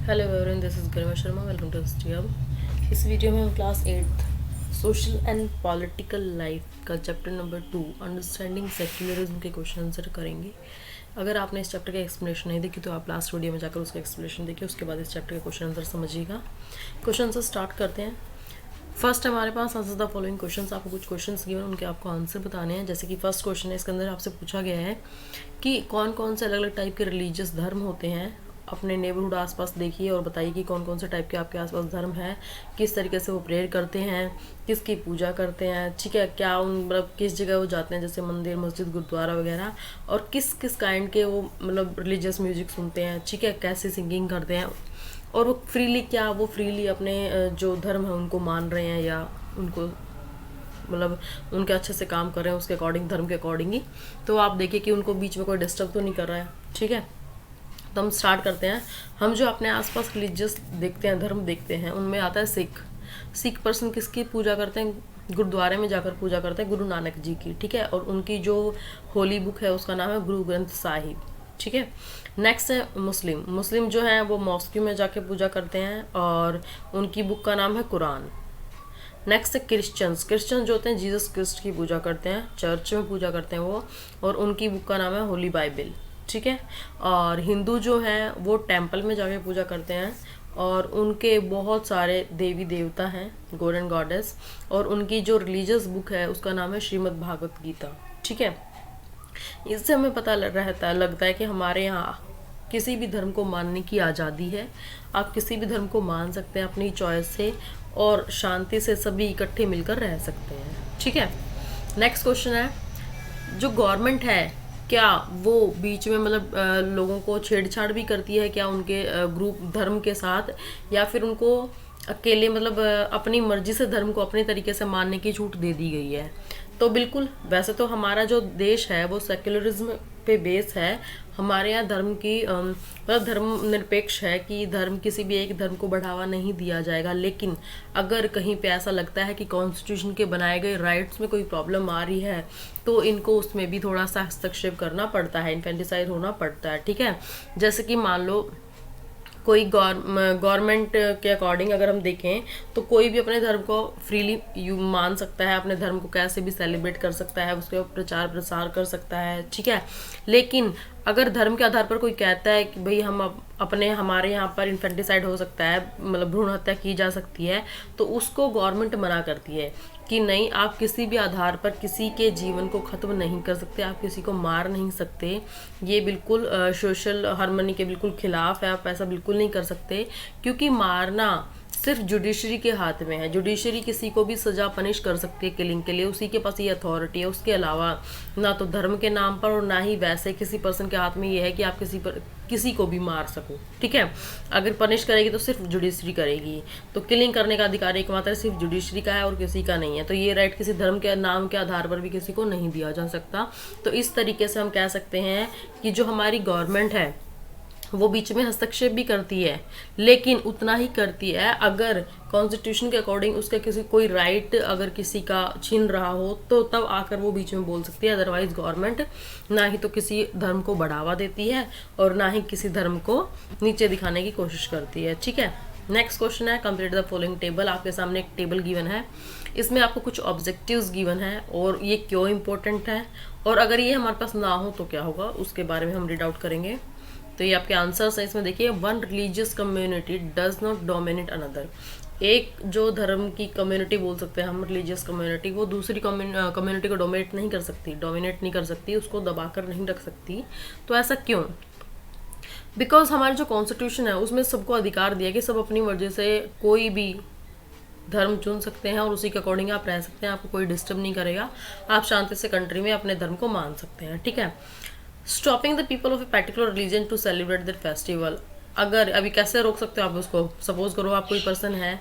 Hello everyone, this is Garima Sharma. Welcome to STM. इस video में हम class 8 social and political life का chapter number 2 understanding secularism के question answer करेंगे। अगर आपने इस चैप्टर का एक्सप्लेनेशन नहीं देखी तो आप लास्ट वीडियो में जाकर उसका एक्सप्लेनेशन देखिए, उसके बाद इस चैप्टर के क्वेश्चन आंसर समझिएगा। क्वेश्चन आंसर स्टार्ट करते हैं। फर्स्ट हमारे पास आंसर द फॉलोइंग क्वेश्चंस, आपको कुछ क्वेश्चंस गिवन उनके आपको आंसर बताने हैं। जैसे कि फर्स्ट क्वेश्चन है, इसके अंदर आपसे पूछा गया है कि कौन कौन से अलग अलग टाइप के रिलीजियस धर्म होते हैं। अपने नेबरहुड आसपास देखिए और बताइए कि कौन कौन से टाइप के आपके आसपास धर्म है, किस तरीके से वो प्रेयर करते हैं, किसकी पूजा करते हैं, ठीक है, क्या उन मतलब किस जगह वो जाते हैं, जैसे मंदिर, मस्जिद, गुरुद्वारा वगैरह, और किस किस काइंड के वो मतलब रिलीजियस म्यूजिक सुनते हैं, ठीक है, कैसे सिंगिंग करते हैं, और वो फ्रीली अपने जो धर्म है उनको मान रहे हैं या उनको मतलब उनके अच्छे से काम कर रहे हैं उसके अकॉर्डिंग, धर्म के अकॉर्डिंग ही। तो आप देखिए कि उनको बीच में कोई डिस्टर्ब तो नहीं कर रहा है, ठीक है। तो हम स्टार्ट करते हैं। हम जो अपने आसपास रिलीजियस देखते हैं, धर्म देखते हैं, उनमें आता है सिख पर्सन किसकी पूजा करते हैं, गुरुद्वारे में जाकर पूजा करते हैं गुरु नानक जी की, ठीक है, और उनकी जो होली बुक है उसका नाम है गुरु ग्रंथ साहिब, ठीक है। नेक्स्ट है मुस्लिम जो है वो मॉस्क्यू में जाके पूजा करते हैं और उनकी बुक का नाम है कुरान। नेक्स्ट है क्रिश्चियन जो होते हैं जीसस क्रिस्ट की पूजा करते हैं, चर्च में पूजा करते हैं वो, और उनकी बुक का नाम है होली बाइबल, ठीक है। और हिंदू जो हैं वो टेम्पल में जाके पूजा करते हैं और उनके बहुत सारे देवी देवता हैं, गॉड एंड गॉडेस, और उनकी जो रिलीजियस बुक है उसका नाम है श्रीमद् भागवत गीता, ठीक है। इससे हमें पता लगता है कि हमारे यहाँ किसी भी धर्म को मानने की आज़ादी है। आप किसी भी धर्म को मान सकते हैं अपनी चॉइस से और शांति से सभी इकट्ठे मिलकर रह सकते हैं, ठीक है। नेक्स्ट क्वेश्चन है, जो गवर्नमेंट है क्या वो बीच में मतलब लोगों को छेड़छाड़ भी करती है क्या उनके ग्रुप धर्म के साथ, या फिर उनको अकेले मतलब अपनी मर्जी से धर्म को अपने तरीके से मानने की छूट दे दी गई है। तो बिल्कुल, वैसे तो हमारा जो देश है वो सेक्युलरिज्म पे बेस है। हमारे यहाँ धर्म की मतलब धर्म निरपेक्ष है कि धर्म किसी भी एक धर्म को बढ़ावा नहीं दिया जाएगा। लेकिन अगर कहीं पे ऐसा लगता है कि कॉन्स्टिट्यूशन के बनाए गए राइट्स में कोई प्रॉब्लम आ रही है तो इनको उसमें भी थोड़ा सा हस्तक्षेप करना पड़ता है, इन्फेंटिसाइड होना पड़ता है, ठीक है। जैसे कि मान लो कोई गवर्नमेंट के अकॉर्डिंग अगर हम देखें तो कोई भी अपने धर्म को फ्रीली मान सकता है, अपने धर्म को कैसे भी सेलिब्रेट कर सकता है, उसके प्रचार प्रसार कर सकता है, ठीक है। लेकिन अगर धर्म के आधार पर कोई कहता है कि भाई हम अपने हमारे यहाँ पर इन्फेंटिसाइड हो सकता है, मतलब भ्रूण हत्या की जा सकती है, तो उसको गवर्नमेंट मना करती है कि नहीं, आप किसी भी आधार पर किसी के जीवन को ख़त्म नहीं कर सकते, आप किसी को मार नहीं सकते। ये बिल्कुल सोशल हार्मनी के बिल्कुल खिलाफ है, आप ऐसा बिल्कुल नहीं कर सकते, क्योंकि मारना सिर्फ जुडिशरी के हाथ में है। जुडिशरी किसी को भी सजा पनिश कर सकती है किलिंग के लिए, उसी के पास ये अथॉरिटी है। उसके अलावा ना तो धर्म के नाम पर और ना ही वैसे किसी पर्सन के हाथ में ये है कि आप किसी को भी मार सको, ठीक है। अगर पनिश करेगी तो सिर्फ जुडिशरी करेगी। तो किलिंग करने का अधिकार एकमात्र सिर्फ जुडिशरी का है और किसी का नहीं है। तो ये राइट किसी धर्म के नाम के आधार पर भी किसी को नहीं दिया जा सकता। तो इस तरीके से हम कह सकते हैं कि जो हमारी गवर्नमेंट है वो बीच में हस्तक्षेप भी करती है, लेकिन उतना ही करती है अगर कॉन्स्टिट्यूशन के अकॉर्डिंग उसका किसी कोई राइट अगर किसी का छीन रहा हो तो तब आकर वो बीच में बोल सकती है। अदरवाइज गवर्नमेंट ना ही तो किसी धर्म को बढ़ावा देती है और ना ही किसी धर्म को नीचे दिखाने की कोशिश करती है, ठीक है। नेक्स्ट क्वेश्चन है, कंप्लीट द फॉलोइंग टेबल। आपके सामने एक टेबल गिवन है, इसमें आपको कुछ ऑब्जेक्टिव्स गिवन है और ये क्यों इंपॉर्टेंट है, और अगर ये हमारे पास ना हो तो क्या होगा, उसके बारे में हम रीड आउट करेंगे। तो ये आपके आंसर्स हैं। इसमें देखिए, one religious community does not dominate another. एक जो धर्म की कम्युनिटी बोल सकते हैं हम, रिलीजियस कम्युनिटी, वो दूसरी कम्युनिटी को डोमिनेट नहीं कर सकती, उसको दबाकर नहीं रख सकती। तो ऐसा क्यों? बिकॉज हमारी जो कॉन्स्टिट्यूशन है उसमें सबको अधिकार दिया कि सब अपनी मर्जी से कोई भी धर्म चुन सकते हैं और उसी के अकॉर्डिंग आप रह सकते हैं, आपको कोई डिस्टर्ब नहीं करेगा, आप शांति से कंट्री में अपने धर्म को मान सकते हैं, ठीक है। Stopping the people of a particular religion to celebrate their festival. अगर अभी कैसे रोक सकते हो आप उसको? सपोज करो आप कोई पर्सन है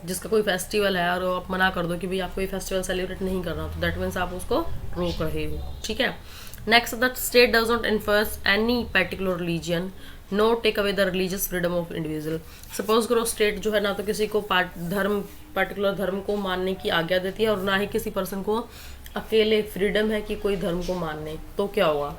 जिसका कोई फेस्टिवल है और आप मना कर दो कि भाई आपको ये फेस्टिवल सेलिब्रेट नहीं करना, तो दैट मीन्स आप उसको रोक रहे हो, ठीक है। Next, the state does not enforce any particular religion, no take away the religious freedom of individual. Suppose करो स्टेट जो है ना तो किसी को पर्टिकुलर धर्म को मानने की आज्ञा देती है और ना ही किसी पर्सन को अकेले फ्रीडम है कि कोई धर्म को मानने, तो क्या होगा?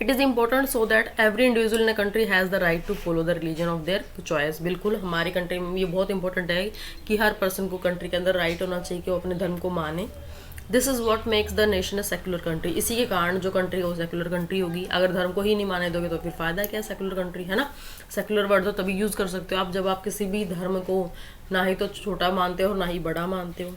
It is important so that every individual in a country has the right to follow the religion of their choice. बिल्कुल हमारी कंट्री में ये बहुत इंपॉर्टेंट है कि हर पर्सन को कंट्री के अंदर राइट होना चाहिए कि वो अपने धर्म को माने। This is what makes the nation a secular country. इसी के कारण जो कंट्री हो सेकुलर कंट्री होगी। अगर धर्म को ही नहीं माने दोगे तो फिर फ़ायदा क्या है सेकुलर कंट्री, है ना। सेकुलर वर्ड तो तभी यूज़ कर सकते हो आप जब आप किसी भी धर्म को ना ही तो छोटा मानते हो ना ही बड़ा मानते हो।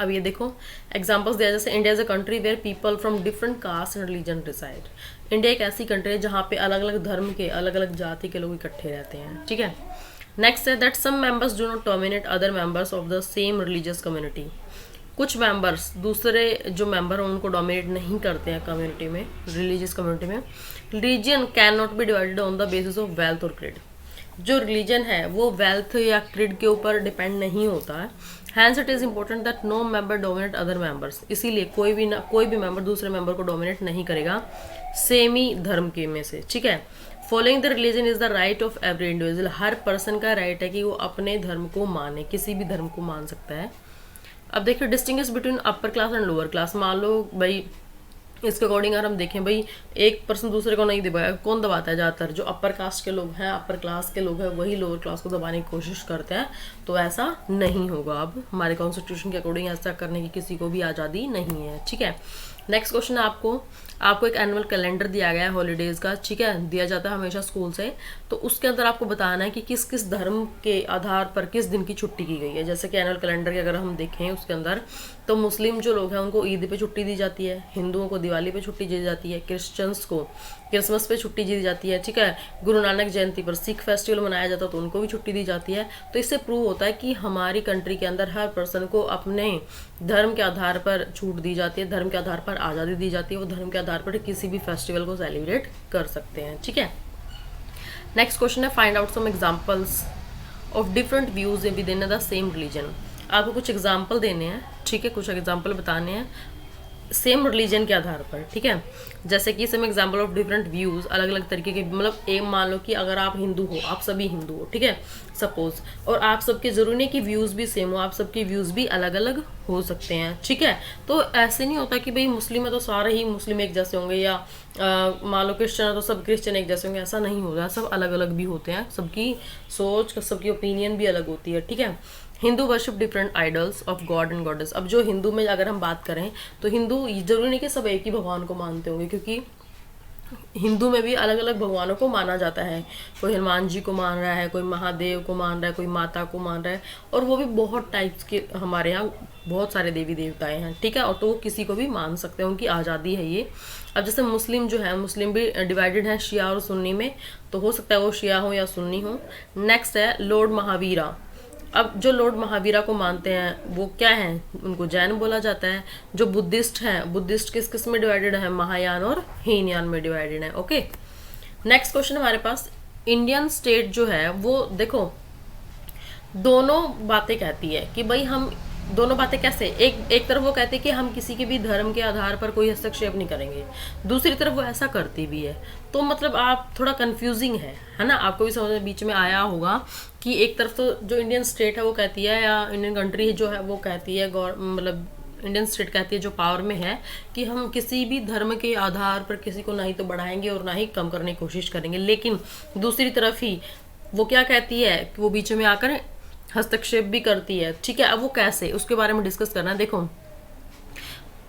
अब ये देखो एग्जांपल्स दिया, जैसे India is a country where people from different caste and religion reside. India एक ऐसी कंट्री है जहाँ पे अलग अलग धर्म के अलग अलग जाति के लोग इकट्ठे रहते हैं, ठीक है। नेक्स्ट है that some members do not dominate other members of the same religious community. कुछ मेंबर्स दूसरे जो मेंबर हैं उनको डोमिनेट नहीं करते हैं कम्युनिटी में, रिलीजियस कम्युनिटी में। Religion can not be divided on the basis of wealth और क्रेड। जो रिलीजन है वो वेल्थ या क्रेड के ऊपर डिपेंड नहीं होता है। Hence it is important that no member dominate other members. इसीलिए कोई भी मेंबर दूसरे मेंबर को डोमिनेट नहीं करेगा सेम ही धर्म के में से, ठीक है। Following the religion is the right of every individual. Her person का राइट है कि वो अपने धर्म को माने, किसी भी धर्म को मान सकता है। अब देखिए distinguish between upper class and lower class. मान लो भाई इसके अकॉर्डिंग अगर हम देखें भाई एक पर्सन दूसरे को नहीं दबाया, कौन दबाता है ज़्यादातर? जो अपर कास्ट के लोग हैं, अपर क्लास के लोग हैं, वही लोअर क्लास को दबाने की कोशिश करते हैं। तो ऐसा नहीं होगा। अब हमारे कॉन्स्टिट्यूशन के अकॉर्डिंग ऐसा करने की किसी को भी आज़ादी नहीं है, ठीक है। नेक्स्ट क्वेश्चन है आपको एक एनुअल कैलेंडर दिया गया है हॉलीडेज़ का, ठीक है, दिया जाता है हमेशा स्कूल से। तो उसके अंदर आपको बताना है कि किस किस धर्म के आधार पर किस दिन की छुट्टी की गई है। जैसे कि एनुअल कैलेंडर की अगर हम देखें उसके अंदर तो मुस्लिम जो लोग हैं उनको ईद पे छुट्टी दी जाती है, हिंदुओं को दिवाली पे छुट्टी दी जाती है, क्रिश्चियंस को क्रिसमस पे छुट्टी दी जाती है, ठीक है। गुरु नानक जयंती पर सिख फेस्टिवल मनाया जाता है तो उनको भी छुट्टी दी जाती है। तो इससे प्रूव होता है कि हमारी कंट्री के अंदर हर पर्सन को अपने धर्म के आधार पर छूट दी जाती है, धर्म के आधार पर आज़ादी दी जाती है। वो धर्म के आधार पर किसी भी फेस्टिवल को सेलिब्रेट कर सकते हैं, ठीक है। नेक्स्ट क्वेश्चन है find out some examples of different views within the same religion. आपको कुछ एग्जांपल देने हैं, ठीक है, कुछ एग्जांपल बताने हैं सेम रिलीजन के आधार पर, ठीक है। जैसे कि some example of different views, अलग अलग तरीके के, मतलब एक मान लो कि अगर आप हिंदू हो, आप सभी हिंदू हो, ठीक है, सपोज, और आप सबके जरूरी नहीं कि व्यूज भी सेम हो, आप सबके व्यूज भी अलग अलग हो सकते हैं, ठीक है। तो ऐसे नहीं होता कि भाई मुस्लिम है तो सारे ही मुस्लिम एक जैसे होंगे, या मान लो क्रिश्चियन है तो सब क्रिश्चियन एक जैसे होंगे, ऐसा नहीं होता। सब अलग अलग भी होते हैं, सबकी सोच, सबकी ओपिनियन भी अलग होती है, ठीक है। Hindu worship different idols of God and goddess. अब जो हिंदू में अगर हम बात करें तो हिंदू जरूरी नहीं कि सब एक ही भगवान को मानते होंगे, क्योंकि हिंदू में भी अलग अलग भगवानों को माना जाता है। कोई हनुमान जी को मान रहा है, कोई महादेव को मान रहा है, कोई माता को मान रहा है, और वो भी बहुत टाइप्स के हमारे यहाँ बहुत सारे देवी देवताएं हैं, ठीक है। और तो वो किसी को भी मान सकते हैं, उनकी आज़ादी है ये। अब जैसे मुस्लिम जो है, मुस्लिम भी डिवाइडेड है शिया और सुन्नी में, तो हो सकता है वो शिया हो या सुन्नी हो। नेक्स्ट है लॉर्ड महावीरा। अब जो लॉर्ड महावीरा को मानते हैं वो क्या है, उनको जैन बोला जाता है। जो बुद्धिस्ट हैं, बुद्धिस्ट किस किस में डिवाइडेड है, महायान और हीनयान में डिवाइडेड है, ओके। नेक्स्ट क्वेश्चन हमारे पास इंडियन स्टेट जो है वो देखो दोनों बातें कहती है कि भाई हम दोनों बातें कैसे, एक तरफ वो कहते हैं कि हम किसी के भी धर्म के आधार पर कोई हस्तक्षेप नहीं करेंगे, दूसरी तरफ वो ऐसा करती भी है। तो मतलब आप थोड़ा कंफ्यूजिंग है ना, आपको भी समझ में बीच में आया होगा कि एक तरफ तो जो इंडियन स्टेट है वो कहती है, या इंडियन कंट्री जो है वो कहती है, मतलब इंडियन स्टेट कहती है जो पावर में है कि हम किसी भी धर्म के आधार पर किसी को ना ही तो बढ़ाएंगे और ना ही कम करने की कोशिश करेंगे। लेकिन दूसरी तरफ ही वो क्या कहती है कि वो बीच में आकर हस्तक्षेप भी करती है, ठीक है। अब वो कैसे, उसके बारे में डिस्कस करना है। देखो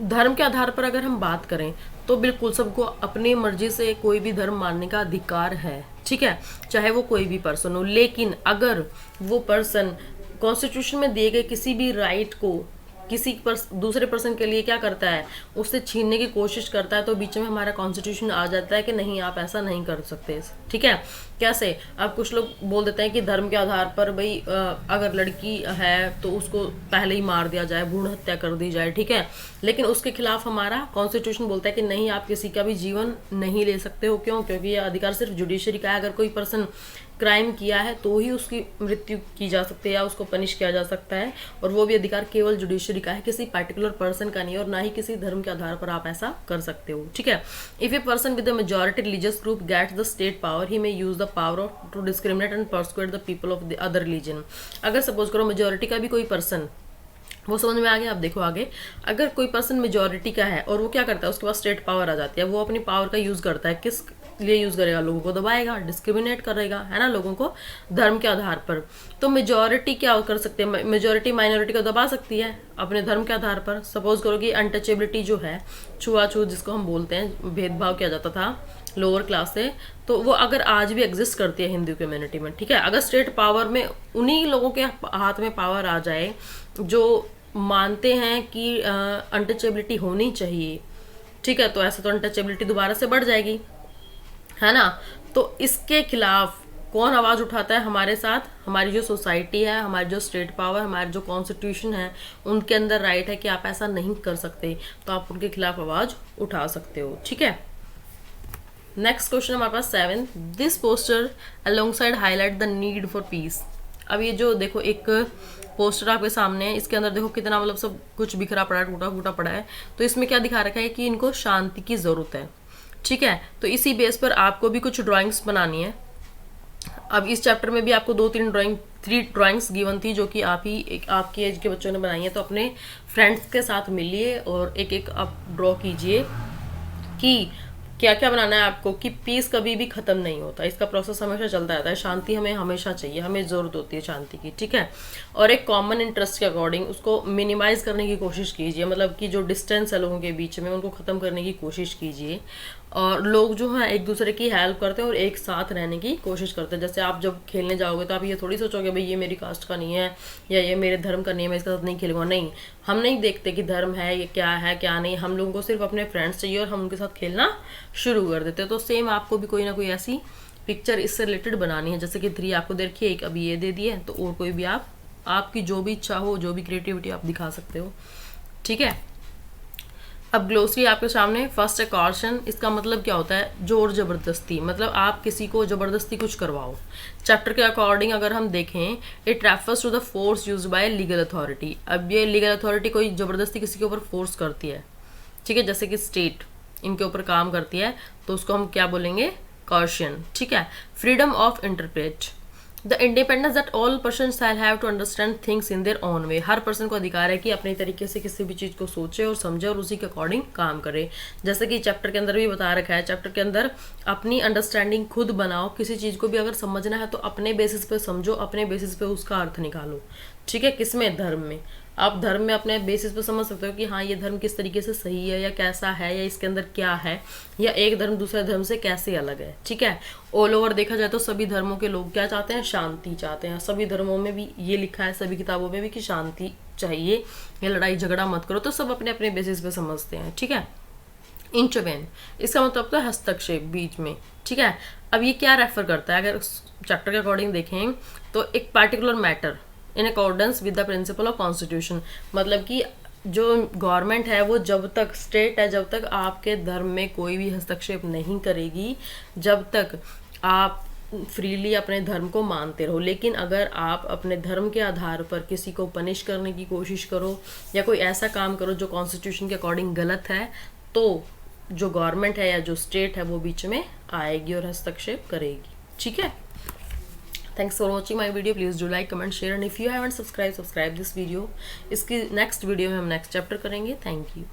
धर्म के आधार पर अगर हम बात करें तो बिल्कुल सबको अपनी मर्जी से कोई भी धर्म मानने का अधिकार है, ठीक है, चाहे वो कोई भी पर्सन हो। लेकिन अगर वो पर्सन कॉन्स्टिट्यूशन में दिए गए किसी भी राइट को किसी दूसरे पर्सन के लिए क्या करता है, उससे छीनने की कोशिश करता है, तो बीच में हमारा कॉन्स्टिट्यूशन आ जाता है कि नहीं आप ऐसा नहीं कर सकते, ठीक है। कैसे, अब कुछ लोग बोल देते हैं कि धर्म के आधार पर भाई अगर लड़की है तो उसको पहले ही मार दिया जाए, भ्रूण हत्या कर दी जाए, ठीक है। लेकिन उसके खिलाफ हमारा कॉन्स्टिट्यूशन बोलता है कि नहीं आप किसी का भी जीवन नहीं ले सकते हो। क्यों? क्योंकि ये अधिकार सिर्फ जुडिशरी का है। अगर कोई पर्सन क्राइम किया है तो ही उसकी मृत्यु की जा सकती है या उसको पनिश किया जा सकता है, और वो भी अधिकार केवल जुडिशरी का है, किसी पर्टिकुलर पर्सन का नहीं, और ना ही किसी धर्म के आधार पर आप ऐसा कर सकते हो, ठीक है। If a person with the majority religious group gets the state power he may use the power to discriminate and persecute the people of the other religion. अगर सपोज करो मेजॉरिटी का भी कोई पर्सन वो समझ में आ गया। अब देखो आगे, अगर कोई पर्सन मेजॉरिटी का है और वो क्या करता है, उसके पास स्टेट पावर आ जाती है, वो अपनी पावर का यूज करता है, किस लिए यूज करेगा, लोगों को दबाएगा, डिस्क्रिमिनेट करेगा, है ना, लोगों को धर्म के आधार पर। तो मेजॉरिटी क्या कर सकते हैं, मेजॉरिटी माइनॉरिटी को दबा सकती है अपने धर्म के आधार पर। सपोज करो कि अनटचेबिलिटी जो है, छुआछूत जिसको हम बोलते हैं, भेदभाव किया जाता था लोअर क्लास से, तो वो अगर आज भी एग्जिस्ट करती है हिंदू कम्युनिटी में, ठीक है। अगर स्टेट पावर में उन्हीं लोगों के हाथ में पावर आ जाए जो मानते हैं कि अनटचेबिलिटी होनी चाहिए, ठीक है, तो ऐसे तो अनटचेबिलिटी दोबारा से बढ़ जाएगी, है ना। तो इसके खिलाफ कौन आवाज उठाता है हमारे साथ, हमारी जो सोसाइटी है, हमारी जो स्टेट पावर, हमारी जो कॉन्स्टिट्यूशन है, उनके अंदर राइट है कि आप ऐसा नहीं कर सकते, तो आप उनके खिलाफ आवाज उठा सकते हो, ठीक है। नेक्स्ट क्वेश्चन हमारे पास 7, this poster alongside highlight the need for piece. अब ये जो देखो एक पोस्टर आपके सामने है, इसके अंदर देखो कितना मतलब सब कुछ बिखरा पड़ा है, टूटा फूटा पड़ा है। तो इसमें क्या दिखा रखा है कि इनको शांति की जरूरत है, ठीक है। तो इसी बेस पर आपको भी कुछ ड्राइंग्स बनानी है। अब इस चैप्टर में भी आपको 3 ड्राइंग्स गिवन थी, जो कि आप ही आपकी एज के बच्चों ने बनाई है। तो अपने फ्रेंड्स के साथ मिलिए और एक एक आप ड्रॉ कीजिए कि क्या क्या बनाना है आपको, कि पीस कभी भी खत्म नहीं होता, इसका प्रोसेस हमेशा चलता रहता है। शांति हमें हमेशा चाहिए, हमें जरूरत होती है शांति की, ठीक है। और एक कॉमन इंटरेस्ट के अकॉर्डिंग उसको मिनिमाइज करने की कोशिश कीजिए, मतलब कि जो डिस्टेंस है लोगों के बीच में उनको खत्म करने की कोशिश कीजिए। और लोग जो हैं एक दूसरे की हेल्प करते हैं और एक साथ रहने की कोशिश करते हैं। जैसे आप जब खेलने जाओगे तो आप ये थोड़ी सोचोगे भाई ये मेरी कास्ट का नहीं है या ये मेरे धर्म का नहीं है, मैं इसके साथ नहीं खेलूंगा। नहीं, हम नहीं देखते कि धर्म है क्या नहीं, हम लोगों को सिर्फ अपने फ्रेंड्स चाहिए और हम उनके साथ खेलना शुरू कर देते हैं। तो सेम आपको भी कोई ना कोई ऐसी पिक्चर इससे रिलेटेड बनानी है। जैसे कि 3 आपको दे रखी है, एक अभी ये दे दी है, तो और कोई भी आपकी जो भी इच्छा हो, जो भी क्रिएटिविटी आप दिखा सकते हो, ठीक है। अब ग्लोसरी आपके सामने, फर्स्ट है कॉशन। इसका मतलब क्या होता है, जोर जबरदस्ती, मतलब आप किसी को जबरदस्ती कुछ करवाओ। चैप्टर के अकॉर्डिंग अगर हम देखें, it refers to the force used by legal authority. अब ये लीगल अथॉरिटी कोई जबरदस्ती किसी के ऊपर फोर्स करती है, ठीक है, जैसे कि स्टेट इनके ऊपर काम करती है, तो उसको हम क्या बोलेंगे, कॉशन, ठीक है। Freedom of interpret, the independence that all person shall have to understand things in their own way. हर पर्सन को अधिकार है कि अपने तरीके से किसी भी चीज़ को सोचे और समझे और उसी के अकॉर्डिंग काम करे। जैसे कि चैप्टर के अंदर भी बता रखा है, चैप्टर के अंदर अपनी अंडरस्टैंडिंग खुद बनाओ। किसी चीज़ को भी अगर समझना है तो अपने बेसिस पे समझो, अपने बेसिस पे उसका अर्थ निकालो, ठीक है। किसमें, धर्म में। आप धर्म में अपने बेसिस पे समझ सकते हो कि हाँ ये धर्म किस तरीके से सही है या कैसा है, या इसके अंदर क्या है, या एक धर्म दूसरे धर्म से कैसे अलग है, ठीक है। ऑल ओवर देखा जाए तो सभी धर्मों के लोग क्या चाहते हैं, शांति चाहते हैं। सभी धर्मों में भी ये लिखा है, सभी किताबों में भी, कि शांति चाहिए, या लड़ाई झगड़ा मत करो। तो सब अपने अपने बेसिस पे समझते हैं, ठीक है। इंटरवेन, इसका मतलब तो हस्तक्षेप, बीच में, ठीक है। अब ये क्या रेफर करता है, अगर चैप्टर के अकॉर्डिंग देखें तो एक particular matter in accordance with the principle of constitution. मतलब कि जो गवर्नमेंट है वो जब तक, स्टेट है, जब तक आपके धर्म में कोई भी हस्तक्षेप नहीं करेगी, जब तक आप फ्रीली अपने धर्म को मानते रहो। लेकिन अगर आप अपने धर्म के आधार पर किसी को पनिश करने की कोशिश करो या कोई ऐसा काम करो जो कॉन्स्टिट्यूशन के अकॉर्डिंग गलत है, तो जो गवर्नमेंट है या जो स्टेट है वो बीच में आएगी और हस्तक्षेप करेगी, ठीक है। Thanks for watching my video. Please do like, comment, share, and if you haven't subscribed, subscribe this video. इसकी नेक्स्ट वीडियो में हम नेक्स्ट चैप्टर करेंगे। Thank you.